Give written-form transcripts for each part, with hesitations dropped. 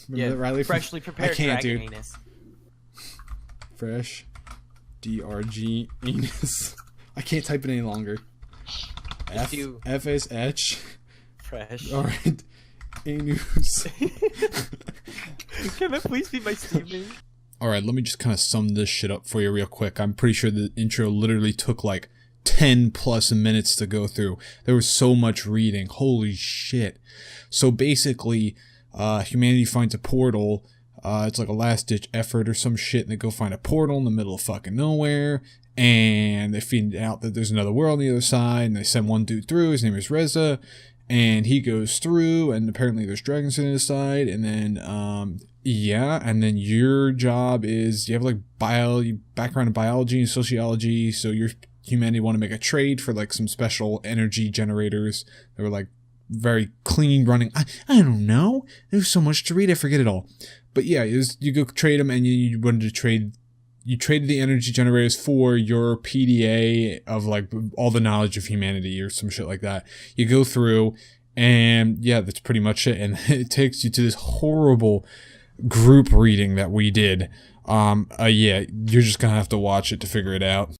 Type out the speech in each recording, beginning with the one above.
Remember that, Riley? Freshly prepared I can't, dragon dude. anus. Fresh. DRG anus. I can't type it any longer. FSH. Fresh. Alright. Anus. Can that please be my Steam name? Alright, let me just kind of sum this shit up for you real quick. I'm pretty sure the intro literally took like 10 plus minutes to go through. There was so much reading. Holy shit. So basically, humanity finds a portal. It's like a last ditch effort or some shit, and they go find a portal in the middle of fucking nowhere. And they find out that there's another world on the other side, and they send one dude through. His name is Reza. And he goes through, and apparently there's dragons on the other side. And then, yeah, and then your job is, you have like background in biology and sociology, so your humanity want to make a trade for like some special energy generators that were like very clean running. I don't know. There's so much to read, I forget it all. But yeah, you go trade them, and you wanted to trade. You traded the energy generators for your PDA of like all the knowledge of humanity or some shit like that. You go through, and yeah, that's pretty much it. And it takes you to this horrible group reading that we did. Yeah, you're just gonna have to watch it to figure it out.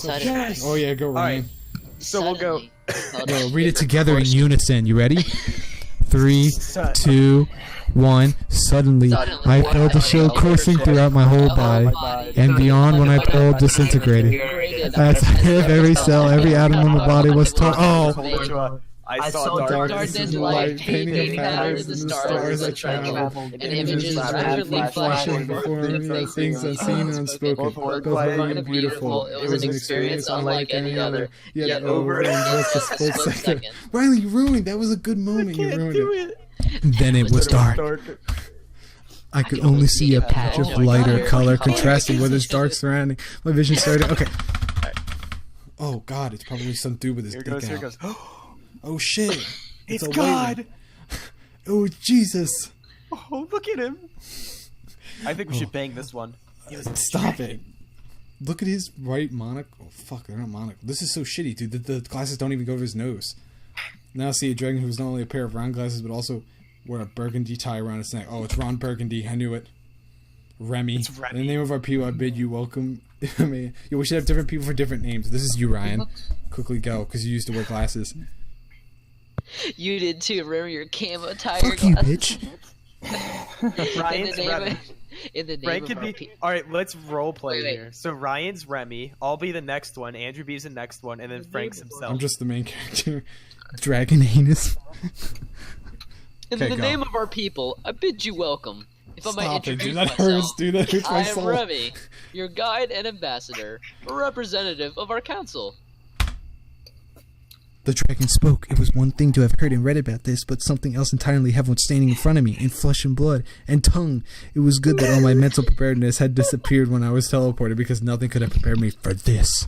Yes. Oh yeah, go Ryan. Alright, so we'll go. No, read it together in unison. You ready? 3, 2, 1. Suddenly, I felt a chill coursing throughout my whole body, and beyond when I pulled, disintegrating. As if every cell, every atom in the body was torn. Oh! I saw darkness and light painting patterns in the stars that traveled, and images rapidly flashing before me, things unseen and unspoken, both quiet and beautiful. It was an experience unlike any other, yet over in just a split second. Riley, you ruined. That was a good moment. You ruined it. Then it was dark. I could only see a patch of lighter color contrasting with its dark surrounding. My vision started. Okay. Oh God, it's probably some dude with his dick out. Here it goes. Oh shit! It's God! Oh Jesus! Oh, look at him! I think we should bang this one. Stop it! Look at his right monocle. Oh fuck, they're not monocle. This is so shitty, dude. The glasses don't even go over his nose. Now I see a dragon who's not only a pair of round glasses, but also wear a burgundy tie around his neck. Oh, it's Ron Burgundy. I knew it. Remy. It's Remy. In the name of our people, I bid you welcome. I mean, we should have different people for different names. This is you, Ryan. Quickly go, because you used to wear glasses. You did too. Remember your camo tiger Fuck you, bitch. Ryan's Remy. In the name Frank of could our be. people. Alright, let's role play Wait. here. So Ryan's Remy. I'll be the next one. Andrew B's the next one. And then Frank's himself. I'm just the main character. Dragon anus. In the name of our people, I bid you welcome. If I might Stop it, introduce dude. That myself, hurts, dude. That hurts my I am soul. Remy, your guide and ambassador, a representative of our council. The dragon spoke. It was one thing to have heard and read about this, but something else entirely have one standing in front of me, in flesh and blood, and tongue. It was good that all my mental preparedness had disappeared when I was teleported, because nothing could have prepared me for this.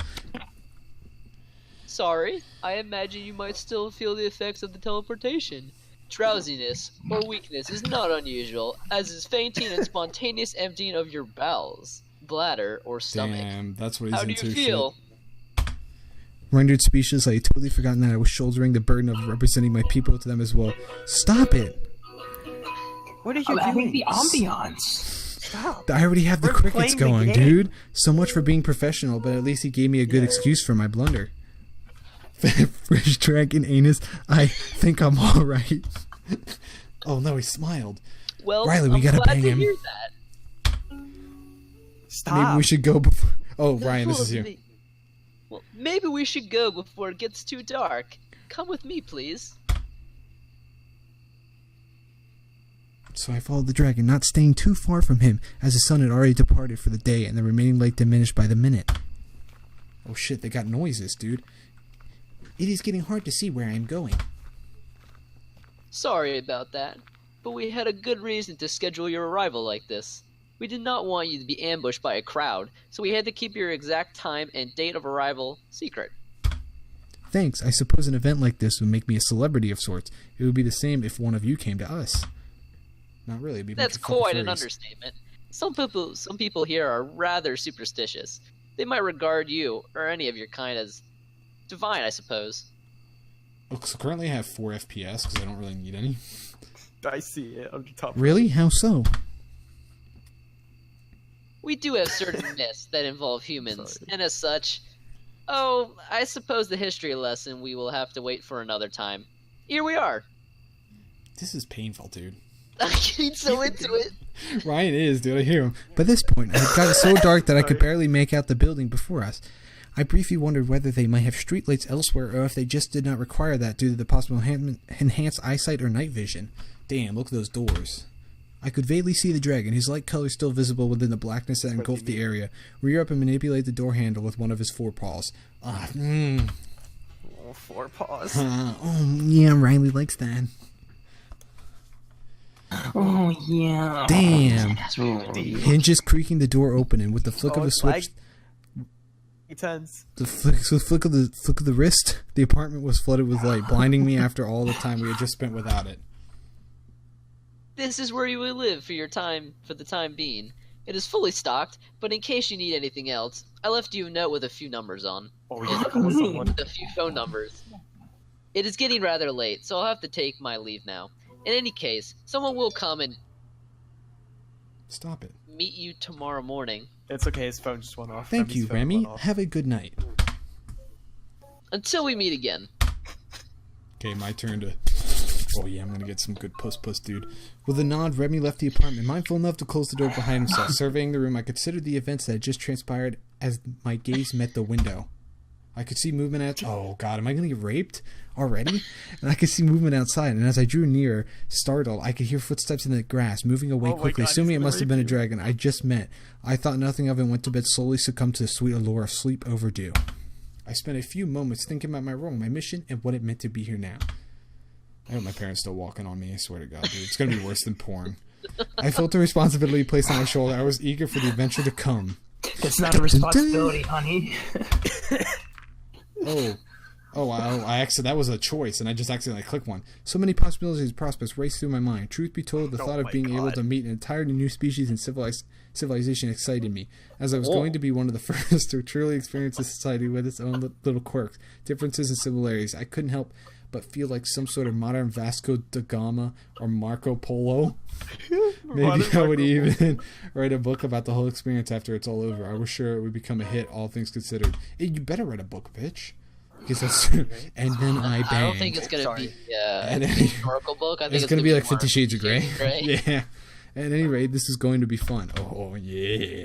Sorry, I imagine you might still feel the effects of the teleportation. Drowsiness or weakness is not unusual, as is fainting and spontaneous emptying of your bowels, bladder, or stomach. Damn, that's what he's How do into. you feel? Shit. Rendered speechless, I had totally forgotten that I was shouldering the burden of representing my people to them as well. Stop it! What are you I doing? like the ambiance. Stop. I already have the We're crickets playing the going, game. dude. So much for being professional, but at least he gave me a good excuse for my blunder. Fresh dragon anus, I think I'm alright. Oh no, he smiled. Well, Riley, we I'm gotta glad bang to him. hear that. Stop. Maybe we should go before. Oh, Ryan, this is you. Well, maybe we should go before it gets too dark. Come with me, please. So I followed the dragon, not staying too far from him, as the sun had already departed for the day, and the remaining light diminished by the minute. Oh shit, they got noises, dude. It is getting hard to see where I am going. Sorry about that, but we had a good reason to schedule your arrival like this. We did not want you to be ambushed by a crowd, so we had to keep your exact time and date of arrival secret. Thanks. I suppose an event like this would make me a celebrity of sorts. It would be the same if one of you came to us. Not really. It'd be That's quite an understatement. Some people here are rather superstitious. They might regard you, or any of your kind, as divine, I suppose. Look, so currently I have 4 FPS because I don't really need any. I see it on the top. Really? How so? We do have certain myths that involve humans, and as such, I suppose the history lesson we will have to wait for another time. Here we are. This is painful, dude. I'm getting so into it. Ryan is, dude. I hear him. By this point, it had gotten so dark that I could barely make out the building before us. I briefly wondered whether they might have streetlights elsewhere or if they just did not require that due to the possible enhanced eyesight or night vision. Damn, look at those doors. I could vaguely see the dragon, his light color still visible within the blackness that engulfed the area, rear up and manipulate the door handle with one of his 4 paws. Oh, 4 paws. Oh, yeah, Riley likes that. Oh, yeah. Damn. Hinges creaking the door open, and with the flick of the switch... The flick of the wrist, the apartment was flooded with light, blinding me after all the time we had just spent without it. This is where you will live for the time being. It is fully stocked, but in case you need anything else, I left you a note with a few numbers on. With a few phone numbers. It is getting rather late, so I'll have to take my leave now. In any case, someone will come and... Stop it. Meet you tomorrow morning. It's okay, his phone just went off. Thank you, Remy. Have a good night. Until we meet again. Okay, my turn to... Oh yeah, I'm gonna get some good puss, dude. With a nod, Remy left the apartment, mindful enough to close the door behind himself. Surveying the room, I considered the events that had just transpired as my gaze met the window. I could see movement outside. Oh god, am I gonna get raped already? And I could see movement outside, and as I drew nearer, startled, I could hear footsteps in the grass, moving away quickly, assuming it must have been a dragon I just met. I thought nothing of it and went to bed, slowly succumbed to the sweet allure of sleep overdue. I spent a few moments thinking about my role, my mission, and what it meant to be here now. I hope my parents still walking on me, I swear to God, dude. It's gonna be worse than porn. I felt the responsibility placed on my shoulder. I was eager for the adventure to come. It's not a responsibility, honey. That was a choice, and I just accidentally clicked one. So many possibilities and prospects raced through my mind. Truth be told, the thought of being able to meet an entirely new species and civilization excited me, as I was going to be one of the first to truly experience a society with its own little quirks, differences, and similarities. I couldn't help but feel like some sort of modern Vasco da Gama or Marco Polo. Maybe I would even write a book about the whole experience after it's all over. I was sure it would become a hit, all things considered. Hey, you better write a book, bitch. Because that's and then I banged. I don't think it's going to be a historical book. I think it's going to be like 50 Shades of Grey. Yeah. At any rate, this is going to be fun. Oh, yeah.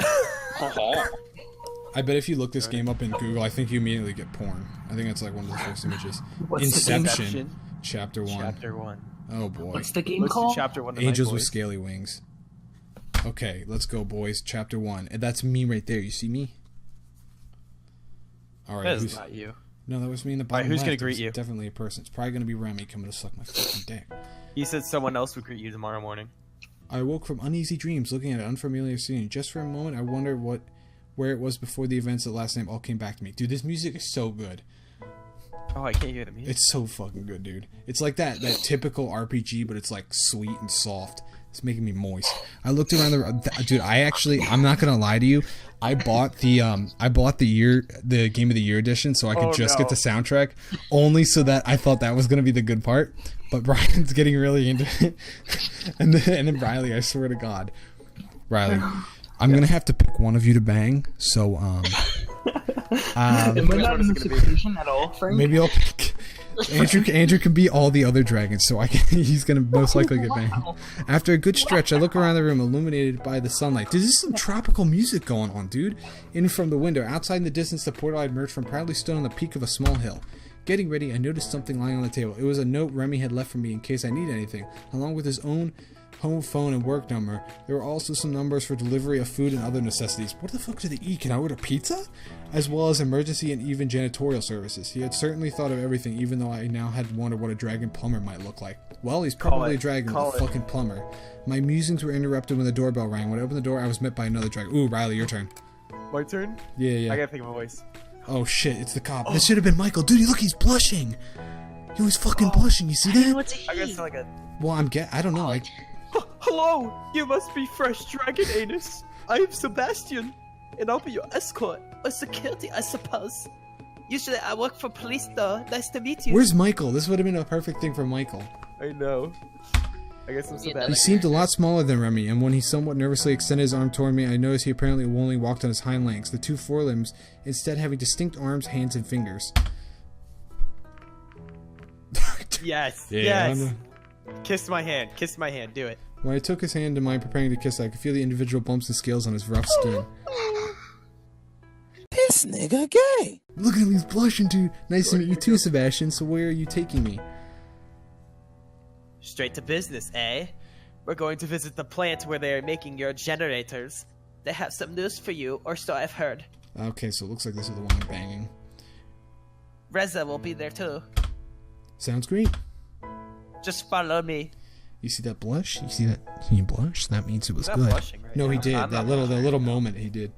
I bet if you look this game up in Google, I think you immediately get porn. I think it's like one of the first images. Inception, Chapter 1. Chapter 1. Oh, boy. What's the game called? Chapter 1 Angels with Scaly Wings. Okay, let's go, boys. Chapter 1. And that's me right there. You see me? All right. That is not you. No, that was me in the bottom who's left. going to greet you? Definitely a person. It's probably going to be Remy coming to suck my fucking dick. He said someone else would greet you tomorrow morning. I woke from uneasy dreams looking at an unfamiliar scene. Just for a moment, I wondered where it was before the events that last name all came back to me. Dude, this music is so good. Oh, I can't hear the music. It's so fucking good, dude. It's like that typical RPG, but it's like sweet and soft. It's making me moist. I looked around dude. I'm not gonna lie to you. I bought the Game of the Year edition so I could get the soundtrack, only so that I thought that was gonna be the good part. But Brian's getting really into it, and then Riley, I swear to God, Riley, I'm gonna have to pick one of you to bang. So am I not in the situation at all, Frank? Maybe I'll pick. Andrew can be all the other dragons, so he's gonna most likely get banged. After a good stretch, I look around the room, illuminated by the sunlight. Dude, this is some tropical music going on, dude. In from the window, outside in the distance, the portal I emerged from proudly stood on the peak of a small hill. Getting ready, I noticed something lying on the table. It was a note Remy had left for me in case I need anything, along with his own home phone and work number. There were also some numbers for delivery of food and other necessities. What the fuck do they eat? Can I order pizza? As well as emergency and even janitorial services. He had certainly thought of everything, even though I now had wondered what a dragon plumber might look like. Well, he's probably a dragon with a fucking plumber. My musings were interrupted when the doorbell rang. When I opened the door, I was met by another dragon. Ooh, Riley, your turn. My turn? Yeah. I gotta think of a voice. Oh shit, it's the cop. This should have been Michael. Dude, look, he's blushing. He was fucking blushing. You see that? What's I guess like a. Well, I don't know. Hello, you must be Fresh Dragon Anus. I am Sebastian, and I'll be your escort or security, I suppose. Usually, I work for police, though. Nice to meet you. Where's Michael? This would have been a perfect thing for Michael. I know. I guess I'm He Sebastian. seemed a lot smaller than Remy, and when he somewhat nervously extended his arm toward me, I noticed he apparently only walked on his hind legs, the two forelimbs instead having distinct arms, hands, and fingers. Yes. Yeah, Yes. Kiss my hand. Kiss my hand. Do it. When I took his hand in mine, preparing to kiss, I could feel the individual bumps and scales on his rough skin. This nigga gay. Look at him, he's blushing, dude. Nice to meet you too, Sebastian. So where are you taking me? Straight to business, eh? We're going to visit the plant where they are making your generators. They have some news for you, or so I've heard. Okay, so it looks like this is the one I'm banging. Reza will be there too. Sounds great. Just follow me. You see that blush? You see that? Can you blush? That means it was I'm not good. blushing right No, now. he did. I'm That not little moment he did.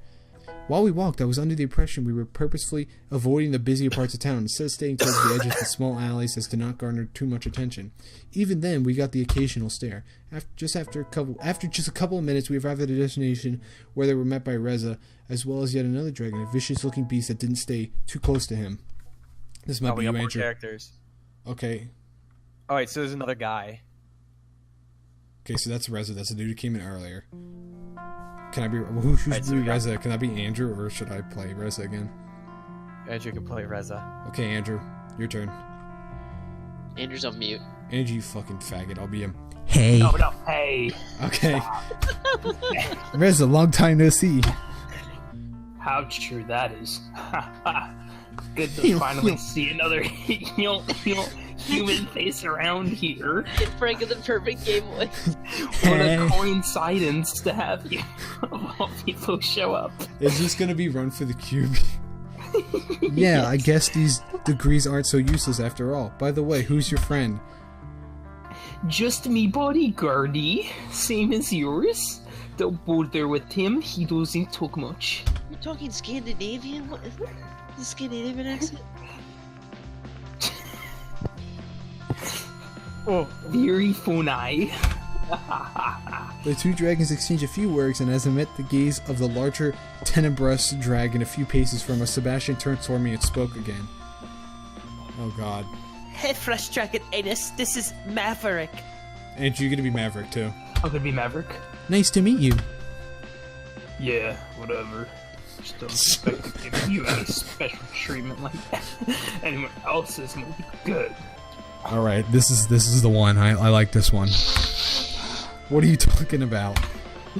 While we walked, I was under the impression we were purposefully avoiding the busier parts of town, instead of staying towards the edges of the small alleys as to not garner too much attention. Even then, we got the occasional stare. After just a couple of minutes, we arrived at a destination where they were met by Reza, as well as yet another dragon, a vicious-looking beast that didn't stay too close to him. This might Oh, be we you, got more Andrew. characters. Okay. Oh wait, so there's another guy. Okay, so that's Reza. That's the dude who came in earlier. Can I be... Who should Alright, so be we got- Reza? Can I be Andrew, or should I play Reza again? Andrew can play Reza. Okay, Andrew. Your turn. Andrew's on mute. Andrew, you fucking faggot. I'll be him. Hey. No, hey. Okay. Reza, long time no see. How true that is. Good to finally see another human face around here. Frank of the perfect Game Boy. What a coincidence to have you of all people show up. Is this gonna be Run for the Cube? Yeah, I guess these degrees aren't so useless after all. By the way, who's your friend? Just me bodyguardy, same as yours. Don't bother with him, he doesn't talk much. You're talking Scandinavian? What is the Scandinavian accent? Oh, Very funny. The two dragons exchange a few words, and as I met the gaze of the larger, tenebrous dragon a few paces from us, Sebastian turned toward me and spoke again. Oh god. hey, Fresh Dragon Anus. This is Maverick. Andrew, you're gonna be Maverick too. I'm gonna be Maverick. Nice to meet you. Yeah, whatever. Just don't expect to give you any special treatment like that. Anyone else's will be good. Alright, this is the one. I like this one. What are you talking about?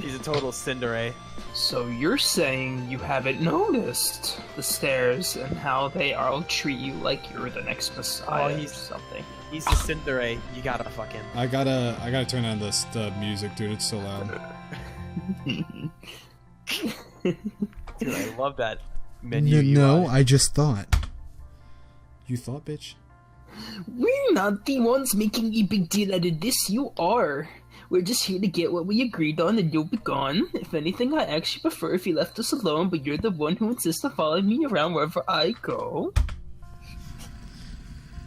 He's a total Cinderay. So you're saying you haven't noticed the stairs and how they all treat you like you're the next Messiah he's- or something? He's the Cinderay. You gotta fuck him. I gotta turn on the music, dude. It's so loud. Dude, I love that menu. No, UI. I just thought. You thought, bitch? We're not the ones making a big deal out of this, you are. We're just here to get what we agreed on and you'll be gone. If anything, I actually prefer if you left us alone, but you're the one who insists on following me around wherever I go.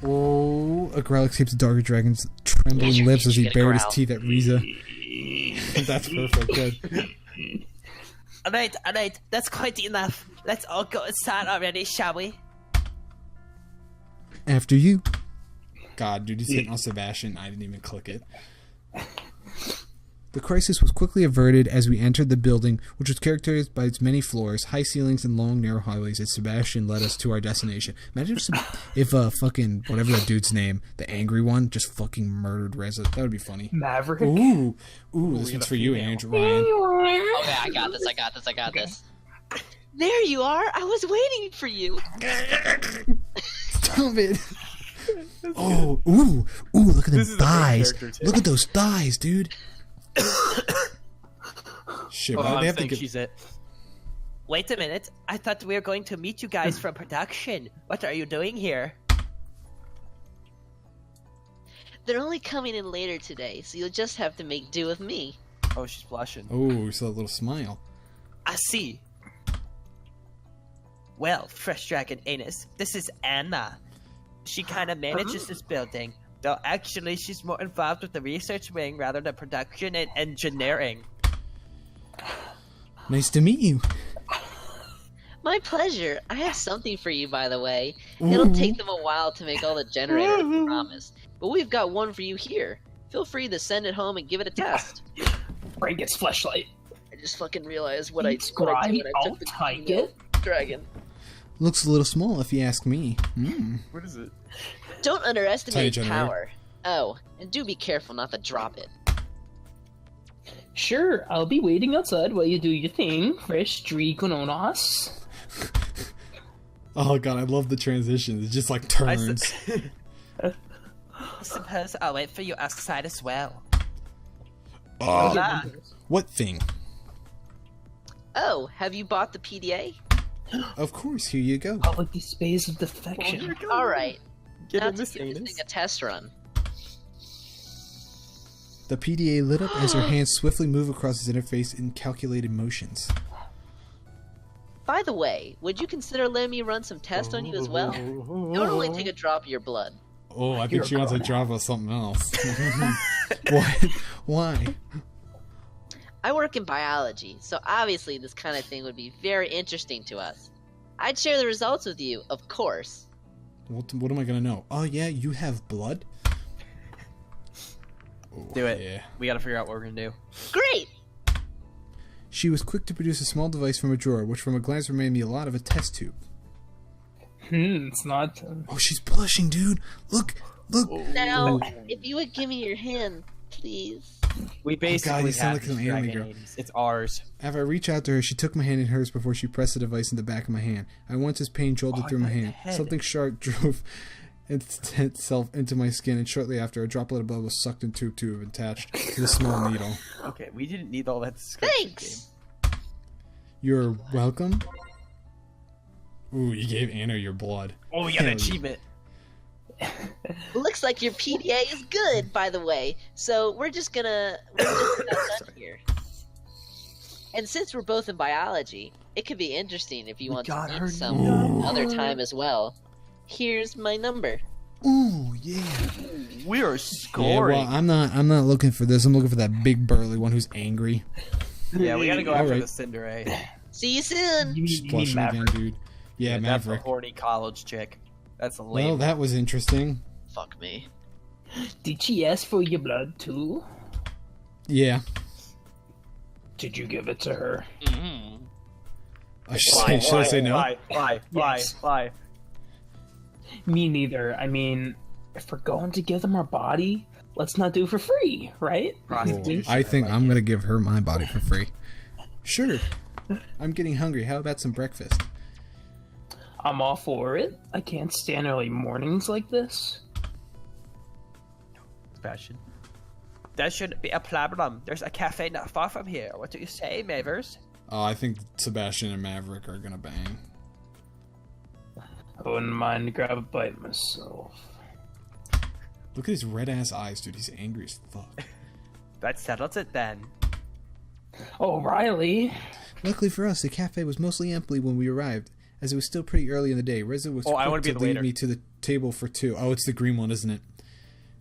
Oh, a growl escapes the darker dragon's trembling lips as he bared his teeth at Riza. That's perfect, good. Alright, that's quite enough. Let's all go inside already, shall we? After you. God, dude, he's hitting on Sebastian. I didn't even click it. The crisis was quickly averted as we entered the building, which was characterized by its many floors, high ceilings, and long, narrow hallways as Sebastian led us to our destination. Imagine if fucking, whatever that dude's name, the angry one, just fucking murdered Reza. That would be funny. Maverick? Ooh, this one's for you, Andrew Ryan. Okay, I got this. There you are! I was waiting for you! Stop it. Oh, ooh, look at This them is a great thighs. character, too. Look at those thighs, dude. Shit, Oh, why I'm they have to saying get... she's it. Wait a minute. I thought we were going to meet you guys from production. What are you doing here? They're only coming in later today, so you'll just have to make do with me. Oh, she's blushing. Oh, we saw a little smile. I see. Well, Fresh Dragon Anus, this is Anna. She kind of manages this building, though actually she's more involved with the research wing rather than production and engineering. Nice to meet you. My pleasure. I have something for you, by the way. It'll take them a while to make all the generators, I promise. But we've got one for you here. Feel free to send it home and give it a test. Brain gets flashlight. I just fucking realized what I did when I took the take it. dragon. Looks a little small if you ask me. What is it? Don't underestimate Tiny power. Oh, and do be careful not to drop it. Sure, I'll be waiting outside while you do your thing. Fresh Dragon on us. Oh god, I love the transition. It just like turns. I suppose I'll wait for you outside as well. What thing? Oh, have you bought the PDA? Of course, here you go. Public displays of defection. Alright, Get now in to this give this anus. thing a test run. The PDA lit up as her hands swiftly move across its interface in calculated motions. By the way, would you consider letting me run some tests on you as well? It would only take a drop of your blood. Oh, I think she wants a drop of something else. What? Why? I work in biology, so obviously this kind of thing would be very interesting to us. I'd share the results with you, of course. What am I gonna know? Oh yeah, you have blood? Oh, Do it. Yeah. We gotta figure out what we're gonna do. Great! She was quick to produce a small device from a drawer, which from a glance reminded me a lot of a test tube. It's not. Oh, she's blushing, dude. Look. Now, if you would give me your hand, please. We basically you sound have like an this alien dragon girl. anus. It's ours. After I reached out to her, she took my hand in hers before she pressed the device in the back of my hand. I once as pain jolted through my hand. Something sharp drove itself into my skin, and shortly after, a droplet of blood was sucked into a tube and attached to the small needle. Okay, we didn't need all that description. Thanks! You're welcome? Ooh, you gave Anna your blood. Oh, we got Hell an yeah. achievement. Looks like your PDA is good, by the way, so we're just about done here. And since we're both in biology, it could be interesting if you want to meet some other time as well. Here's my number. Ooh, yeah. We are Yeah, scoring. well, I'm not looking for this. I'm looking for that big burly one who's angry. Yeah, we gotta go after Alright. the Cinderay. See you soon! You She's mean blushing again, Maverick? dude. Yeah, That's a Maverick. horny college chick. That's a Well, lame. that was interesting. Fuck me. Did she ask for your blood too? Yeah. Did you give it to her? Should I say no? Why? Yes. Why? Me neither. I mean, if we're going to give them our body, let's not do it for free, right? Prostitution. I think I'm gonna give her my body for free. Sure. I'm getting hungry. How about some breakfast? I'm all for it. I can't stand early mornings like this. Sebastian. That shouldn't be a problem. There's a cafe not far from here. What do you say, Mavers? Oh, I think Sebastian and Maverick are gonna bang. I wouldn't mind to grab a bite myself. Look at his red ass eyes, dude. He's angry as fuck. That settles it then. Oh, Riley. Luckily for us, the cafe was mostly empty when we arrived, as it was still pretty early in the day. Reza was I wanna quick be to the lead waiter. me to the table for two. Oh, it's the green one, isn't it?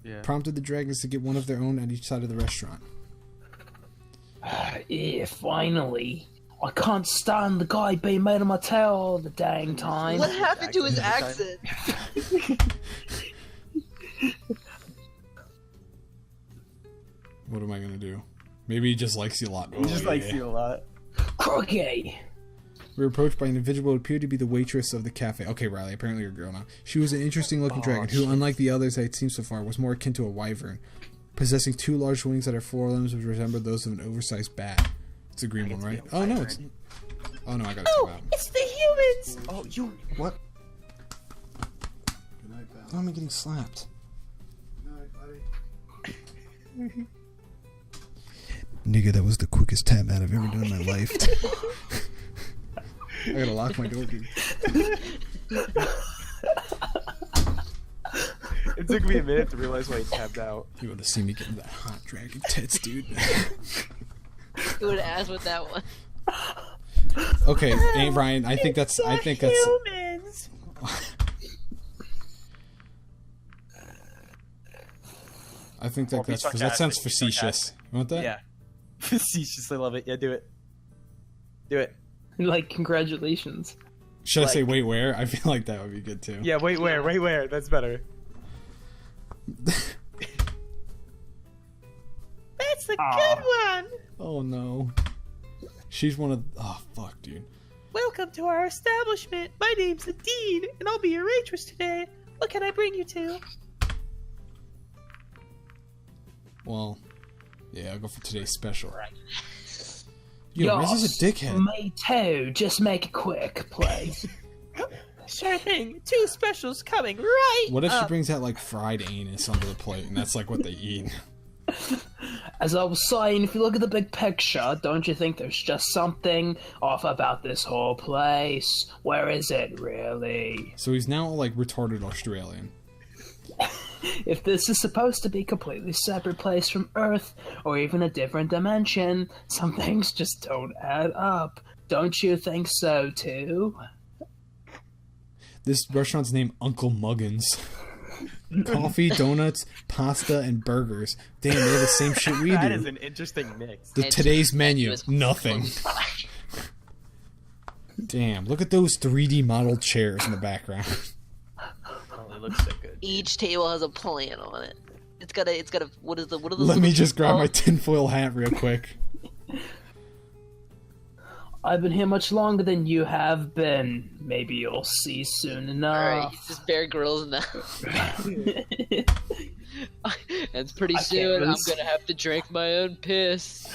Yeah. Prompted the dragons to get one of their own at each side of the restaurant. Yeah, finally. I can't stand the guy being made of my tail all the dang time. What happened to his accent? What am I gonna do? Maybe he just likes you a lot. He just likes you a lot. Croquet. We were approached by an individual who appeared to be the waitress of the cafe. Okay, Riley, apparently you're a girl now. She was an interesting looking dragon who, unlike the others I had seen so far, was more akin to a wyvern, possessing two large wings that her forelimbs which resembled those of an oversized bat. It's a green one, right? Oh no, it's... Oh no, I gotta talk about it. It's the humans! Oh, you. What? Why am I getting slapped? Nigga, that was the quickest tap out I've ever done in my life. I gotta lock my door, dude. It took me a minute to realize why he tapped out. You would have seen me getting that hot dragon tits, dude. Who would ask what that one? Okay, hey, Ryan, I think that's humans. I think that sounds facetious. You want that? Yeah. Facetious, I love it. Yeah, do it. Do it. Like, congratulations. Should I say wait where? I feel like that would be good too. Yeah, wait where? That's better. That's a good one! Oh no. She's one of... Oh, fuck, dude. Welcome to our establishment. My name's Dean, and I'll be your waitress today. What can I bring you to? Well, yeah, I'll go for today's special. Yo, Riz is a dickhead. Me too. Just make it quick, please. Sure thing. 2 specials coming right What if she up. brings out, like, fried anus onto the plate, and that's, like, what they eat? As I was saying, if you look at the big picture, don't you think there's just something off about this whole place? Where is it, really? So he's now, like, retarded Australian. If this is supposed to be a completely separate place from Earth, or even a different dimension, some things just don't add up. Don't you think so, too? This restaurant's named Uncle Muggins. Coffee, donuts, pasta, and burgers. Damn, they have the same shit we do. That is an interesting mix. Today's menu, nothing. Damn, look at those 3D modeled chairs in the background. Oh, it looks so good. Each table has a plant on it. It's got a. What are the? Let me just grab my tinfoil hat real quick. I've been here much longer than you have been. Maybe you'll see soon Alright, enough. just Bear Grylls now. And pretty soon really I'm gonna have to drink my own piss.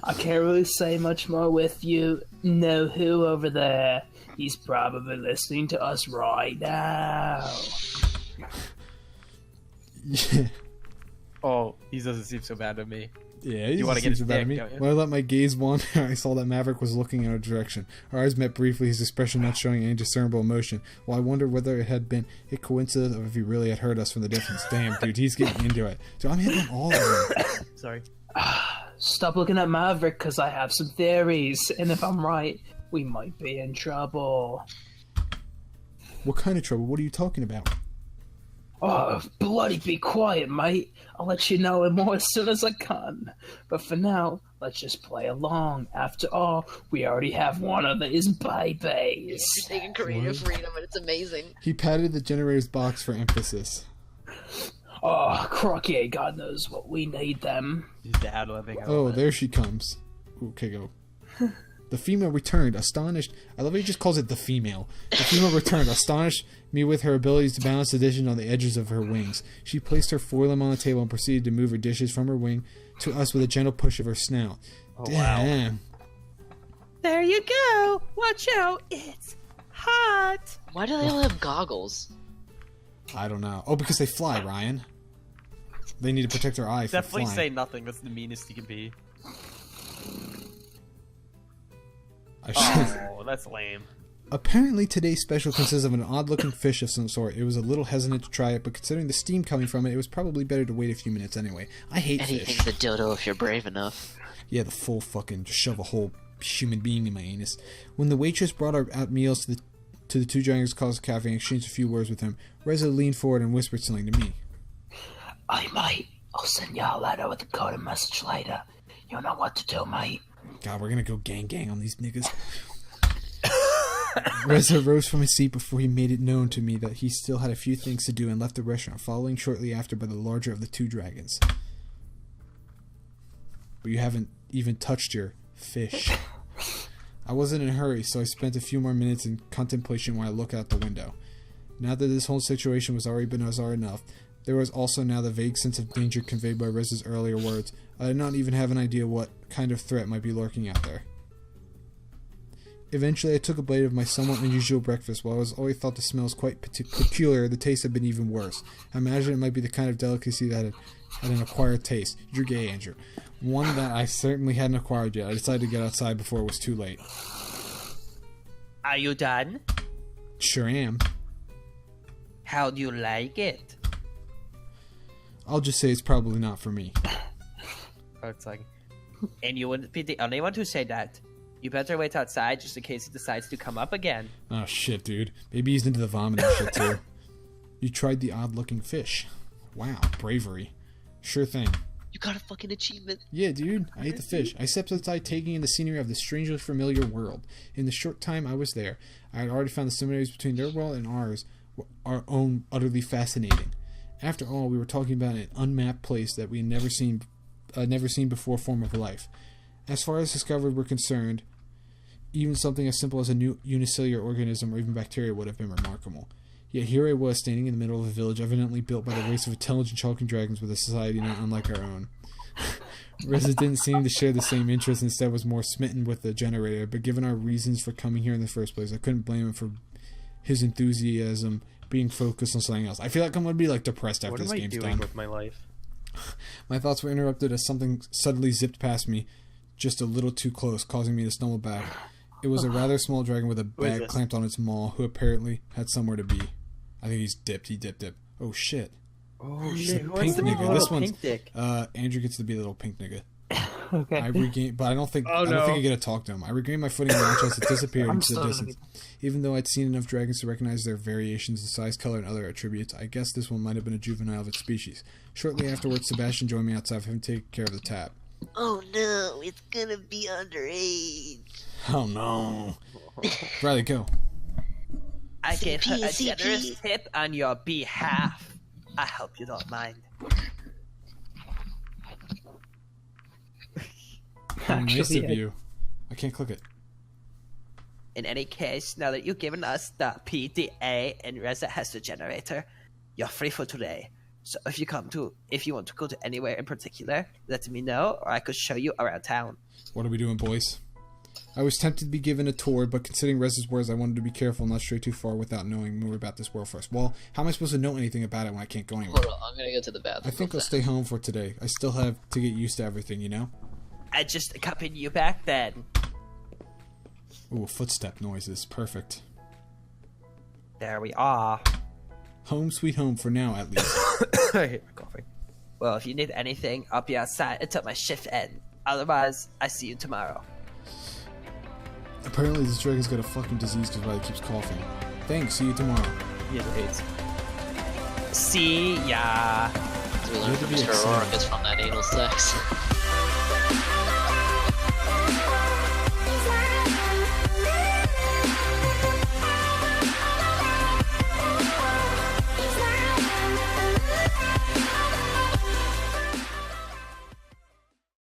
I can't really say much more with you. Know who over there? He's probably listening to us right now. Yeah. Oh, he doesn't seem so bad to me. Yeah, You wanna get his about dick, me. don't you? When I let my gaze wander, I saw that Maverick was looking in our direction. Our eyes met briefly, his expression not showing any discernible emotion. Well, I wondered whether it had been a coincidence or if he really had heard us from the distance. Damn, dude, he's getting into it. Dude, I'm hitting all of them. Sorry. Stop looking at Maverick, because I have some theories, and if I'm right, we might be in trouble. What kind of trouble? What are you talking about? Oh, bloody be quiet, mate. I'll let you know more as soon as I can. But for now, let's just play along. After all, we already have one of these babies. You're taking creative freedom, and it's amazing. He patted the generator's box for emphasis. Oh, crocky, God knows what we need them. His dad living. Oh, there she comes. Okay, go. The female returned, astonished. I love how he just calls it the female. The female returned, astonished me with her abilities to balance the dishes on the edges of her wings. She placed her forelimb on the table and proceeded to move her dishes from her wing to us with a gentle push of her snout. Oh, Damn. There you go. Watch out. It's hot. Why do they all have goggles? I don't know. Oh, because they fly, Ryan. They need to protect their eye from Definitely flying. say nothing. That's the meanest you can be. I should... Oh, that's lame. Apparently today's special consists of an odd-looking fish of some sort. It was a little hesitant to try it, but considering the steam coming from it, it was probably better to wait a few minutes anyway. I hate fish. Anything's a dildo if you're brave enough. Yeah, the full fucking just shove a whole human being in my anus. When the waitress brought out meals to the two dragons called cafe and exchanged a few words with him, Reza leaned forward and whispered something to me. Hey, mate, I'll send you a letter with a coded message later. You know what to do, mate. God, we're gonna go gang on these niggas. Reza rose from his seat before he made it known to me that he still had a few things to do and left the restaurant, following shortly after by the larger of the two dragons. But you haven't even touched your fish. I wasn't in a hurry, so I spent a few more minutes in contemplation while I looked out the window. Now that this whole situation was already bizarre enough, there was also now the vague sense of danger conveyed by Reza's earlier words. I did not even have an idea what kind of threat might be lurking out there. Eventually, I took a bite of my somewhat unusual breakfast. While I was always thought the smell was quite peculiar, the taste had been even worse. I imagine it might be the kind of delicacy that had an acquired taste. You're gay, Andrew. One that I certainly hadn't acquired yet. I decided to get outside before it was too late. Are you done? Sure am. How do you like it? I'll just say it's probably not for me. Oh, it's like, and you wouldn't be the only one to say that. You better wait outside just in case he decides to come up again. Oh shit, dude. Maybe he's into the vomiting shit too. You tried the odd-looking fish. Wow, bravery. Sure thing. You got a fucking achievement. Yeah, dude. I ate the fish. I stepped outside, taking in the scenery of this strangely familiar world. In the short time I was there, I had already found the similarities between their world and ours, our own, utterly fascinating. After all, we were talking about an unmapped place that we had never seen before form of life. As far as discovery were concerned, even something as simple as a new unicellular organism or even bacteria would have been remarkable. Yet here I was, standing in the middle of a village evidently built by the race of intelligent chalking dragons with a society not unlike our own. Reza didn't seem to share the same interest, instead was more smitten with the generator, but given our reasons for coming here in the first place, I couldn't blame him for his enthusiasm being focused on something else. I feel like I'm going to be like depressed after this game's done. What am I doing with my life? My thoughts were interrupted as something suddenly zipped past me, just a little too close, causing me to stumble back. It was a rather small dragon with a bag clamped on its maw, who apparently had somewhere to be. I think he's dipped. He dipped. Oh shit. Oh shit. shit. Pink nigga. This one's pink dick. Andrew gets to be a little pink nigga. Okay. I regained, but I don't think I get to talk to him. I regained my footing and watched as it disappeared into the distance. Even though I'd seen enough dragons to recognize their variations in size, color, and other attributes, I guess this one might have been a juvenile of its species. Shortly afterwards, Sebastian joined me outside for him to take care of the tap. Oh no, it's gonna be underage. Oh no. Riley, go. I gave her a CP. generous tip on your behalf. I hope you don't mind. How nice Actually, of you. I can't click it. In any case, now that you've given us the PDA and Reza has the generator, you're free for today. So if you want to go to anywhere in particular, let me know, or I could show you around town. What are we doing, boys? I was tempted to be given a tour, but considering Rez's words, I wanted to be careful and not stray too far without knowing more about this world first. Well, how am I supposed to know anything about it when I can't go anywhere? Hold on, I'm gonna go to the bathroom. I think I'll stay home for today. I still have to get used to everything, you know? I just accompany you back then. Ooh, footstep noises. Perfect. There we are. Home sweet home for now, at least. I hate my coffee. Well, if you need anything, I'll be outside until my shift ends. Otherwise, I see you tomorrow. Apparently this dragon's got a fucking disease because Riley keeps coughing. Thanks, see you tomorrow. He has AIDS. See ya. We learned from Mr. O'Rourke, it's from that anal sex.